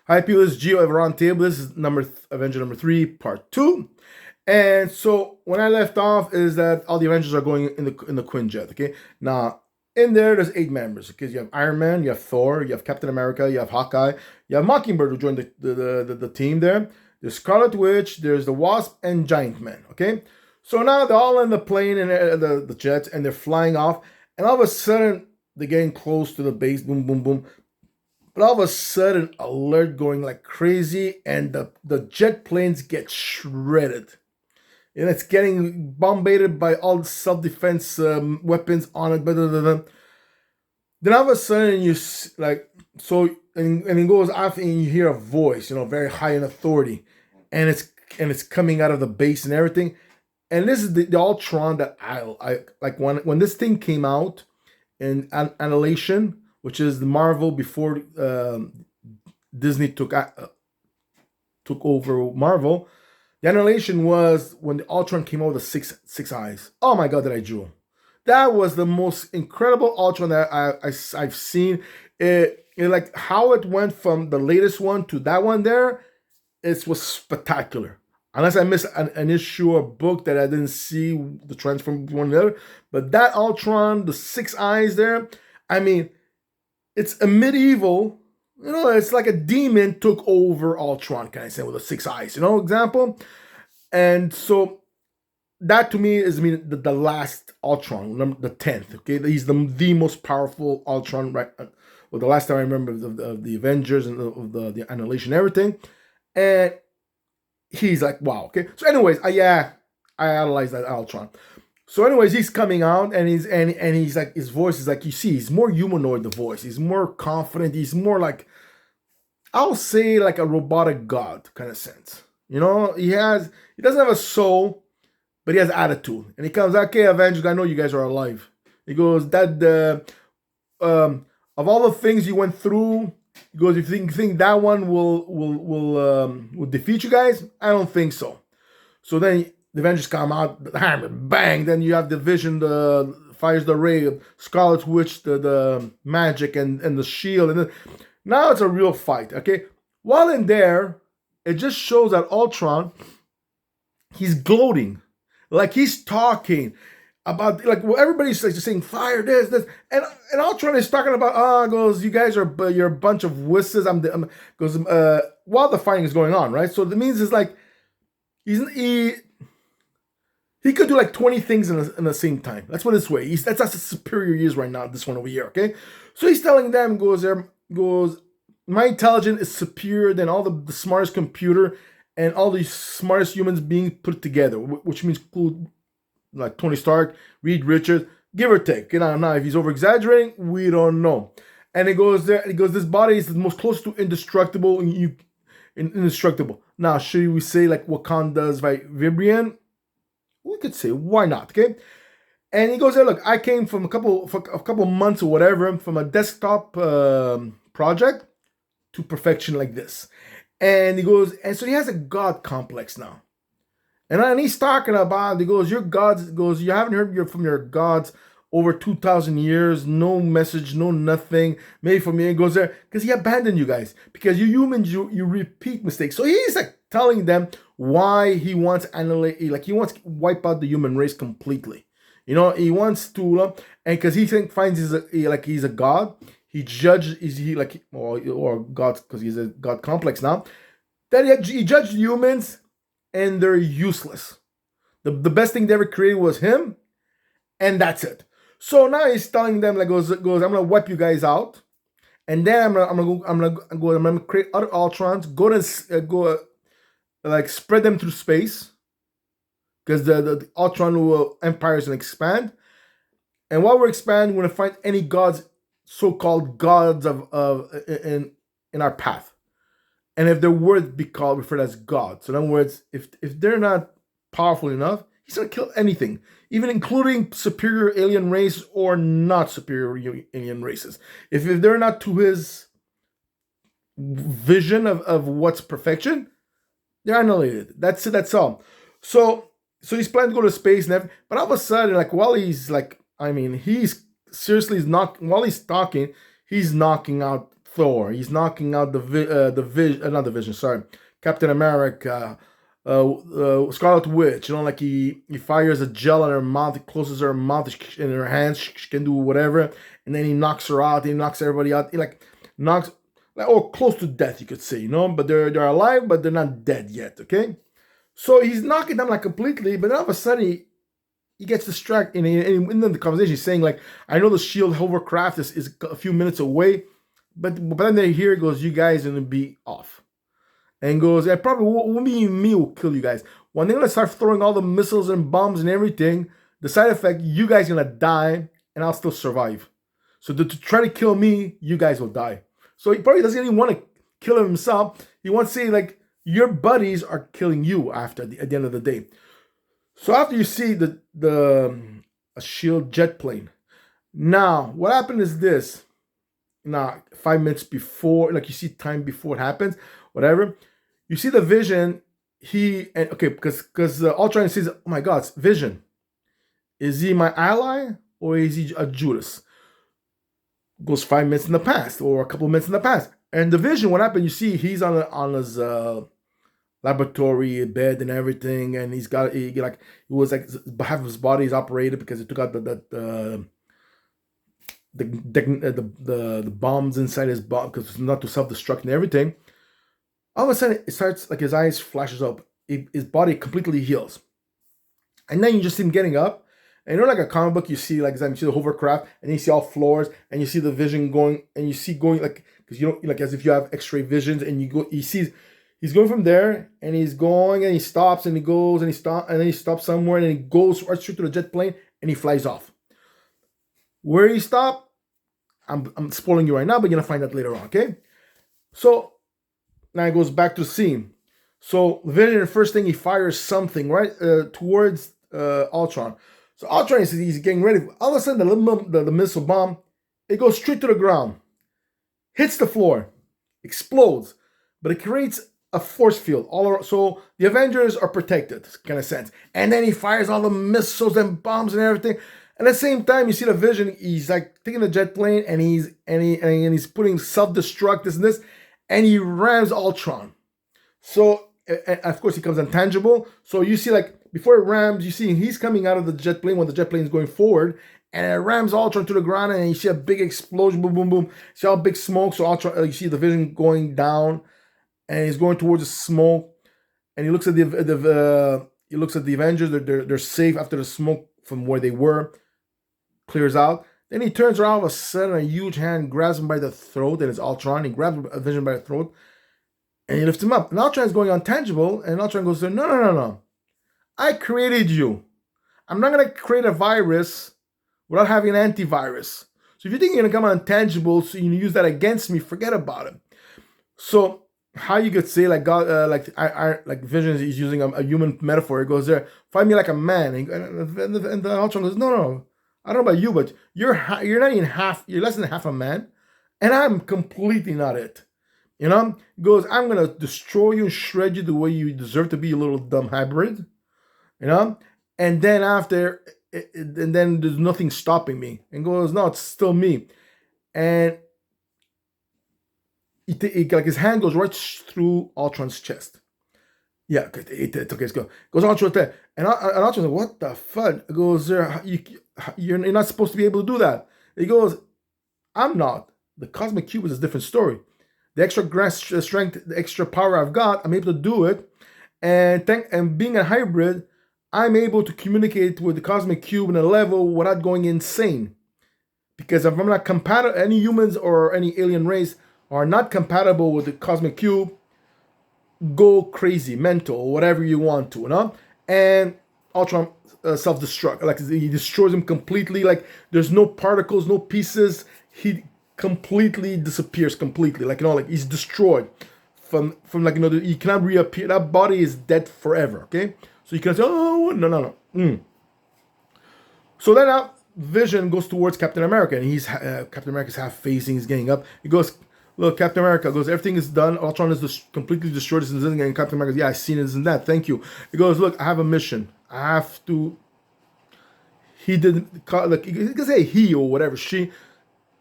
Hi, people. This is Geo of Round Table. This is Avenger number 3, part 2. And so when I left off is that all the Avengers are going in the Quinjet. Okay, now in there's 8 members. Okay, you have Iron Man, you have Thor, you have Captain America, you have Hawkeye, you have Mockingbird who joined the team there. There's Scarlet Witch, there's the Wasp, and Giant Man. Okay, so now they're all in the plane and the jets, and they're flying off, and all of a sudden they're getting close to the base. Boom, boom, boom. But all of a sudden, alert going like crazy, and the jet planes get shredded. And it's getting bombarded by all the self-defense weapons on it. Blah, blah, blah, blah. Then all of a sudden, and it goes off, and you hear a voice, very high in authority, and it's coming out of the base and everything. And this is the Ultron that I like when this thing came out in Annihilation, which is the Marvel before Disney took over Marvel. The Annihilation was when the Ultron came out with the six eyes. Oh my god, did I drool? That was the most incredible Ultron that I've seen. It like how it went from the latest one to that one there. It was spectacular. Unless I missed an issue or book that I didn't see the transform from one to the other. But that Ultron, the 6 eyes there, I mean, it's a medieval, it's like a demon took over Ultron, can I say, with the 6 eyes, example. And so that to me is the last Ultron, the 10th. Okay, he's the most powerful Ultron, right? Well, the last time I remember of the Avengers and of the Annihilation and everything, and he's like, wow. Okay, so anyways, I analyzed that Ultron. So, anyways, he's coming out, and he's like, his voice is like, you see, he's more humanoid. The voice, he's more confident. He's more like, I'll say, like a robotic god kind of sense. He doesn't have a soul, but he has attitude. And he comes, okay, Avengers, I know you guys are alive. He goes, that of all the things you went through, he goes, if you think that one will defeat you guys, I don't think so. So then the Avengers come out, the hammer, bang. Then you have the Vision, fires the ray, Scarlet Witch, the magic, and the shield. And then, now it's a real fight, okay? While in there, it just shows that Ultron, he's gloating. Like, he's talking about, like, well, everybody's like saying, fire this. And Ultron is talking about, goes, you guys you're a bunch of wusses. While the fighting is going on, right? So that means it's like, he could do like 20 things in the same time. Let's put it this way. That's how superior he is right now, this one over here, okay? So he's telling them, my intelligence is superior than all the smartest computer and all the smartest humans being put together, which means like Tony Stark, Reed Richards, give or take. Now, if he's over-exaggerating, we don't know. And it goes, this body is the most close to indestructible, indestructible. Now, should we say like Wakanda's Vibranium? We could say, why not, okay? And he goes there, look, I came from a couple months or whatever, from a desktop project to perfection like this. And he goes, and so he has a god complex now. And he's talking about, he goes, your gods, you haven't heard from your gods over 2,000 years, no message, no nothing, maybe from me. He goes there, because he abandoned you guys. Because you humans, you repeat mistakes. So he's like telling them why he wants he wants to wipe out the human race completely. He wants to, and because he finds he's a god. He judged, or God, because he's a god complex now. That he judged humans, and they're useless. The best thing they ever created was him, and that's it. So now he's telling them, like, goes, I'm gonna wipe you guys out, and then I'm gonna create other Ultrons, go like spread them through space, because the Ultron empire is gonna expand, and while we're expanding, we're gonna find any gods, so-called gods in our path, and if they're worth be called, referred as gods. So in other words, if they're not powerful enough, he's gonna kill anything, even including superior alien race or not superior alien races. If they're not to his vision of what's perfection, they're annihilated. That's it. That's all. So he's planning to go to space and everything. But all of a sudden, like while he's like, he's seriously while he's talking, he's knocking out Thor. He's knocking out not the Vision. Sorry, Captain America, Scarlet Witch. Like he fires a gel in her mouth, he closes her mouth in her hands. She can do whatever, and then he knocks her out. He knocks everybody out. He knocks or close to death, you could say. But they're alive, but they're not dead yet. Okay, so he's knocking them completely, but then all of a sudden he gets distracted, and in the conversation he's saying I know the shield hovercraft is a few minutes away, but then they hear it goes, you guys are gonna be off, and goes, yeah, probably me will kill you guys. When they're gonna start throwing all the missiles and bombs and everything, the side effect, you guys are gonna die, and I'll still survive. So to try to kill me, you guys will die. So he probably doesn't even want to kill himself. He wants to say your buddies are killing you at the end of the day. So after you see a shield jet plane, now what happened is this. Now 5 minutes before, you see time before it happens, whatever. You see the Vision. Because Ultron says, "Oh my God, it's Vision. Is he my ally or is he a Judas?" Goes 5 minutes in the past or a couple of minutes in the past, and the Vision. What happened? You see he's on his laboratory bed and everything, and he's got half of his body is operated because it took out the bombs inside his body because it's not to self-destruct and everything. All of a sudden it starts his eyes flashes up, his body completely heals, and then you just see him getting up. And like a comic book, you see you see the hovercraft, and you see all floors, and you see the Vision going, and you see going because as if you have X-ray visions, and he's going from there, and he's going, and he stops, and he goes, and he stops, and then he stops somewhere, and he goes right straight to the jet plane, and he flies off. Where he stopped, I'm spoiling you right now, but you're gonna find out later on. Okay, so now he goes back to the scene. So Vision, the first thing he fires something right towards Ultron. So Ultron he's getting ready. All of a sudden, the missile bomb, it goes straight to the ground, hits the floor, explodes, but it creates a force field all around. So the Avengers are protected, kind of sense. And then he fires all the missiles and bombs and everything. And at the same time, you see the Vision. He's taking the jet plane, and he's putting self-destruct this and this, and he rams Ultron. So and of course he becomes intangible. So you see before it rams, you see he's coming out of the jet plane when the jet plane is going forward, and it rams Ultron to the ground, and you see a big explosion, boom, boom, boom. You see all big smoke. So Ultron, you see the Vision going down, and he's going towards the smoke, and he looks at the Avengers. They're safe after the smoke from where they were clears out. Then he turns around, all of a sudden a huge hand grabs him by the throat, and it's Ultron. He grabs a Vision by the throat, and he lifts him up. And Ultron is going untangible, and Ultron goes, no. I created you. I'm not going to create a virus without having an antivirus. So if you think you're going to come untangible, so you use that against me, forget about it. So how you could say God, Vision is using a human metaphor. It goes there, find me like a man, and the Ultron goes, no. I don't know about you, but you're not even half. You're less than half a man, and I'm completely not it. He goes, I'm gonna destroy you and shred you the way you deserve to be, you little dumb hybrid. And then after, and then there's nothing stopping me. And goes, no, it's still me. And his hand goes right through Ultron's chest. Yeah, okay, let's go. Goes Ultron there, and Ultron's like, what the fuck? It goes, you're not supposed to be able to do that. He goes, I'm not. The cosmic cube is a different story. The extra strength, the extra power I've got, I'm able to do it. And being a hybrid, I'm able to communicate with the cosmic cube in a level without going insane. Because if I'm not compatible, any humans or any alien race are not compatible with the cosmic cube, go crazy, mental, whatever you want to, And Ultron self-destruct, he destroys him completely. There's no particles, no pieces. He completely disappears completely. He's destroyed from he cannot reappear. That body is dead forever. Okay, so you can say, oh no. So then now Vision goes towards Captain America, and Captain America's half facing. He's getting up. He goes, look, Captain America goes, everything is done. Ultron is completely destroyed. And Captain America goes, yeah, I seen this and that. Thank you. He goes, look, I have a mission. I have to. He did, he can say he or whatever. She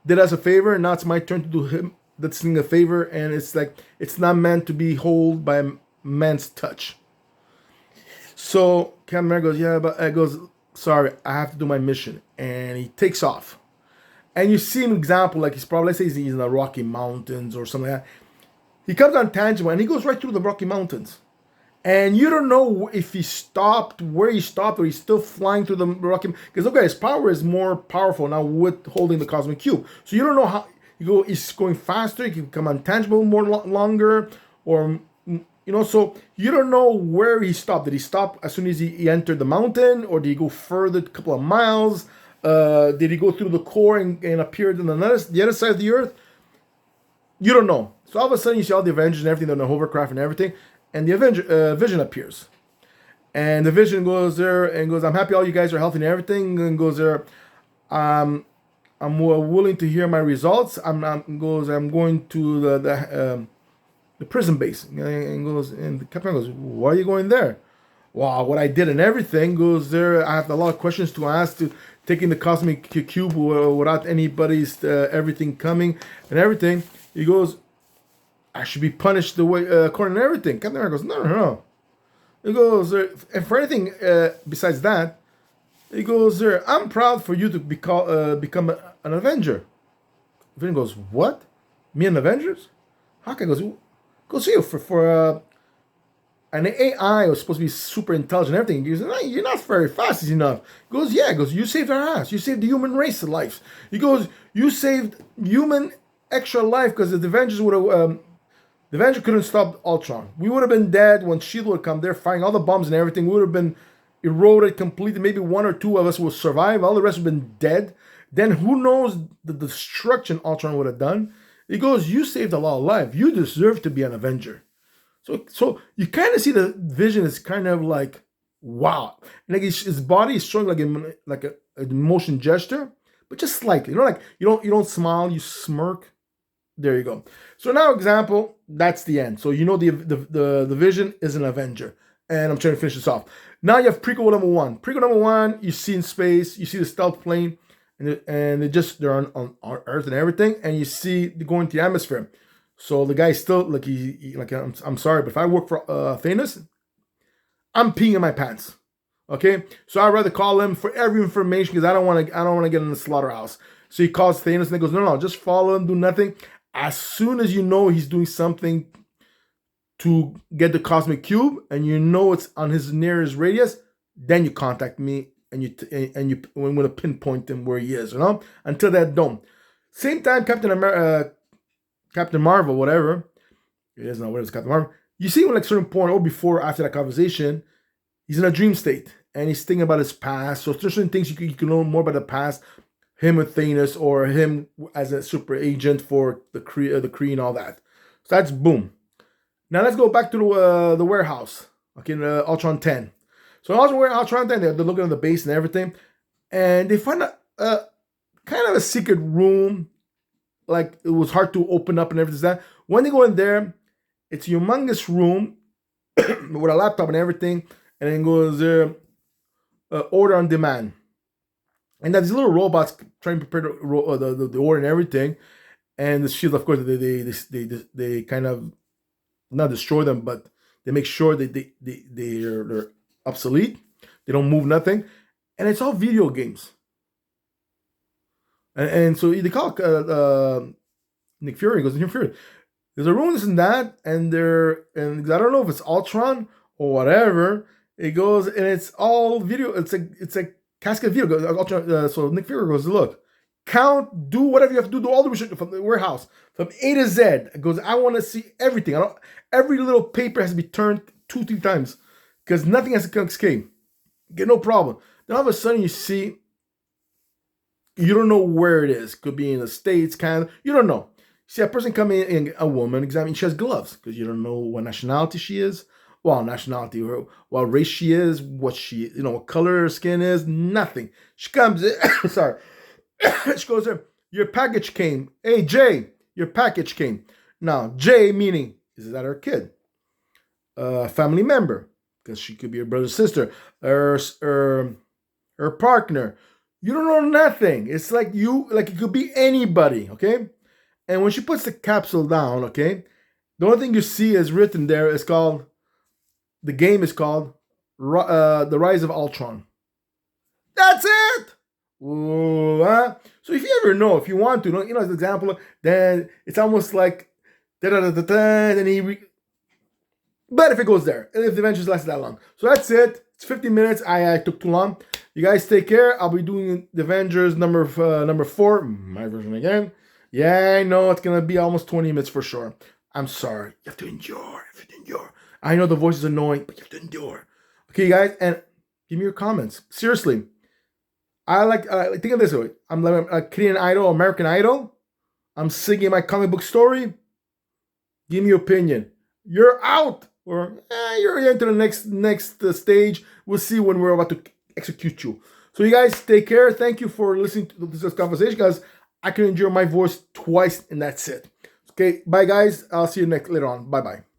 did us a favor, and now it's my turn to do that's in a favor, and it's like it's not meant to be held by a man's touch. So Captain America goes, yeah, but I goes, sorry, I have to do my mission, and he takes off. And you see an example, like he's probably, let's say he's in the Rocky Mountains or something like that. He comes on tangent and he goes right through the Rocky Mountains. And you don't know if he stopped, where he stopped, or he's still flying through the Rocky. Because look at his power is more powerful now with holding the cosmic cube. So you don't know how he's going faster. He can come untangible more longer, or So you don't know where he stopped. Did he stop as soon as he entered the mountain, or did he go further, a couple of miles? Did he go through the core and appeared on the other side of the Earth? You don't know. So all of a sudden you see all the Avengers and everything, the hovercraft and everything, and the Vision appears. And the Vision goes there and goes, I'm happy all you guys are healthy and everything, and goes there, I'm willing to hear my results. I'm going to the prison base. And goes, and the captain goes, why are you going there? Wow, what I did and everything. Goes there, I have a lot of questions to ask, to taking the cosmic cube without anybody's everything coming and everything. He goes, I should be punished the way according to everything. Captain America goes, no. He goes, and for anything besides that, he goes, I'm proud for you to become an Avenger. Then goes, what? Me an Avengers? Hawkeye goes here for an AI was supposed to be super intelligent and everything. He goes, no, you're not very fast enough. He goes, yeah. He goes, you saved our ass. You saved the human race life. He goes, you saved human extra life because the Avengers would have. The Avenger couldn't stop Ultron. We would have been dead when Shield would come there, firing all the bombs and everything. We would have been eroded completely. Maybe one or two of us will survive. All the rest would have been dead. Then who knows the destruction Ultron would have done. He goes, you saved a lot of life. You deserve to be an Avenger. So you kind of see the Vision is kind of like, wow. Like his body is showing like a motion gesture, but just slightly. Like you don't smile, you smirk. There you go. So now, example, that's the end. So the Vision is an Avenger, and I'm trying to finish this off. Now you have prequel number one. Prequel number one, you see in space, you see the stealth plane, and they're on Earth and everything, and you see they go into the atmosphere. So the guy's still like I'm sorry, but if I work for Thanos, I'm peeing in my pants. Okay, so I'd rather call him for every information because I don't want to get in the slaughterhouse. So he calls Thanos and he goes, no, just follow him, do nothing. As soon as you know he's doing something to get the cosmic cube, and you know it's on his nearest radius, then you contact me and you want to pinpoint him where he is. Until that, don't. Same time, Captain Marvel, whatever it is, not whatever it's Captain Marvel. You see him like certain point or before, after that conversation, he's in a dream state and he's thinking about his past. So there's certain things you can learn more about the past. Him with Thanos, or him as a super agent for the Kree and all that. So that's boom. Now let's go back to the warehouse. Okay, in Ultron 10. So Ultron 10, they're looking at the base and everything, and they find a kind of a secret room. Like it was hard to open up and everything. When they go in there, it's a humongous room with a laptop and everything, and then goes there, order on demand. And these little robots trying to prepare the order and everything, and the Shield, of course, they kind of not destroy them, but they make sure that they're obsolete. They don't move nothing, and it's all video games. And so they call Nick Fury. He goes, Nick Fury, there's a room this and that, and I don't know if it's Ultron or whatever. It goes and it's all video. It's a casket video. So Nick Fury goes, look, count, do whatever you have to do all the research from the warehouse, from A to Z. It goes, I want to see everything. Every little paper has to be turned 2-3 times because nothing has to escape. Get no problem. Then all of a sudden you see, you don't know where it is. Could be in the States, Canada. You don't know. See a person come in, a woman, examine. She has gloves because you don't know what nationality she is. Well, nationality, or what race she is, what color her skin is, nothing. She comes in, sorry. She goes there, your package came. Hey, Jay, your package came. Now, Jay meaning, is that her kid? Family member, because she could be her brother's sister, her partner. You don't know nothing. It's like it could be anybody, okay? And when she puts the capsule down, okay, the only thing you see is written there is called, the game is called The Rise of Ultron. That's it! Ooh, huh? So if you ever know, if you want to, as an example, then it's almost like da da da da da, then but if it goes there, and if the Avengers lasted that long. So that's it. It's 50 minutes. I took too long. You guys take care. I'll be doing the Avengers number 4, my version again. Yeah, I know it's gonna be almost 20 minutes for sure. I'm sorry. You have to endure. You have to endure. I know the voice is annoying, but you have to endure. Okay, guys, and give me your comments. Seriously, I like think of this way. I'm like a Canadian Idol, American Idol. I'm singing my comic book story. Give me your opinion. You're out, or you're into the next stage. We'll see when we're about to execute you. So you guys take care. Thank you for listening to this conversation, guys. I can enjoy my voice twice, and that's it. Okay, bye guys. I'll see you later on. Bye bye.